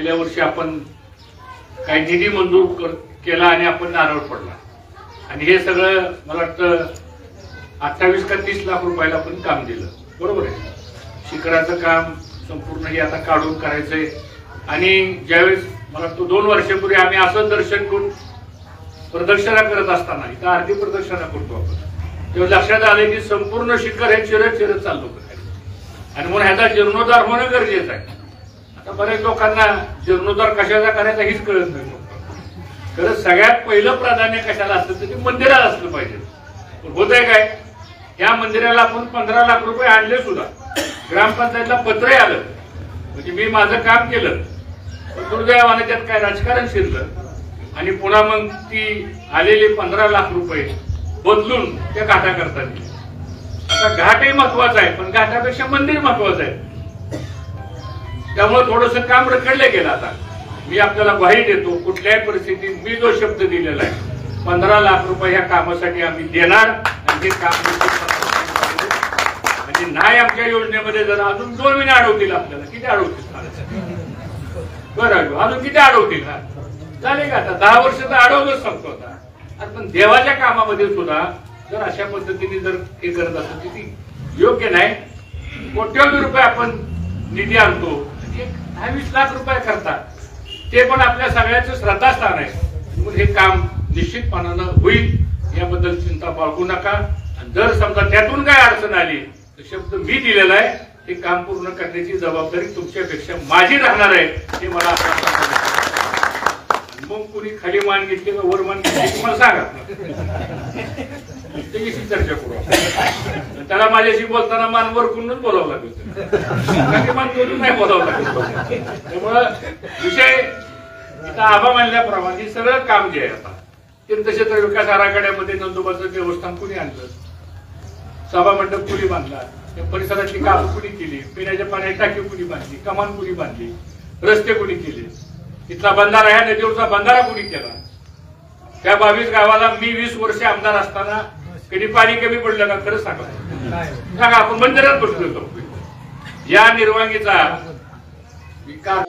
गेल्या वर्षी आपण काही निधी मंजूर केला आणि आपण नारळ पडला आणि हे सगळं मला वाटतं 28 का 30 लाख रुपयाला आपण काम दिलं, बरोबर आहे. शिखराचं काम संपूर्ण हे आता काढून करायचंय आणि ज्यावेळेस मला वाटतं 2 वर्षापूर्वी आम्ही असं दर्शन करून प्रदक्षिणा करत असताना इथं आरती प्रदक्षिणा करतो आपण, तेव्हा लक्षात आलं की संपूर्ण शिखर हे चिरत चिरत चाललो आणि म्हणून ह्याचा जीर्णोद्धार होणं गरजेचं आहे. आता बऱ्याच लोकांना जीर्णोद्धार कशाचा करायचा हीच कळत नाही. खरं सगळ्यात पहिलं प्राधान्य कशाला असतं तर ते मंदिराला असलं पाहिजे. होत आहे काय, या मंदिराला आपण 15 लाख रुपये आणले सुद्धा, ग्रामपंचायतला पत्र आलं, म्हणजे मी माझं काम केलं, दुर्दैवाने त्यात काय राजकारण शिरलं आणि पुन्हा मग ती आलेली 15 लाख रुपये बदलून त्या घाटा करतात. आता घाटही महत्वाचा आहे पण घाटापेक्षा मंदिर महत्वाचं आहे. त्यामुळे थोडंसं काम रखडलं गेलं. आता मी आपल्याला ग्वाही देतो, कुठल्याही परिस्थितीत मी जो शब्द दिलेला आहे 15 लाख रुपये ह्या कामासाठी आम्ही देणार आणि हे काम म्हणजे नाही आमच्या योजनेमध्ये जर अजून 2 महिने अडवतील, आपल्याला किती अडवतील बरं, अजून किती अडवतील ना, चालेल का. आता 10 वर्ष तर अडवलंच सांगतो आता. पण देवाच्या कामामध्ये सुद्धा जर अशा पद्धतीने जर हे करत असतो किती योग्य नाही. कोट्यवधी रुपये आपण निधी आणतो, 10-20 लाख रुपये करतात, ते पण आपल्या सगळ्याचं श्रद्धास्थान आहे. म्हणून हे काम निश्चितपणानं होईल याबद्दल चिंता बाळगू नका. आणि जर समजा त्यातून काय अडचण आली तर शब्द मी दिलेला आहे, हे काम पूर्ण करण्याची जबाबदारी तुमच्यापेक्षा माझी राहणार आहे हे मला. मग कुणी खाली मान घेतली का वर मान घेतली मला सांगा, त्याच्याशी चर्चा करू. त्याला माझ्याशी बोलताना मान वर करूनच बोलावं लागेल, मान करून नाही बोलावं लागेल. त्यामुळं विषय इथं आबा मानल्याप्रमाणे सगळं काम जे आहे आता तीर्थक्षेत्र विकास आराखड्यामध्ये नंदुबाचं देवस्थान कुणी आणलं, सभा मंडप कुणी बांधला, त्या परिसराची कामं कुणी केली, पिण्याच्या पाण्याची टाकी कुणी बांधली, कमान कुणी बांधली, रस्ते कुणी केले, इथला बंधारा ह्या नदीवरचा बंधारा कुणी केला. त्या 22 गावाला मी 20 वर्ष आमदार असताना कधी पाणी कमी पडलं का, खरंच सांगा. आपण मंदिरात बसलो. या निर्वांगीचा विकास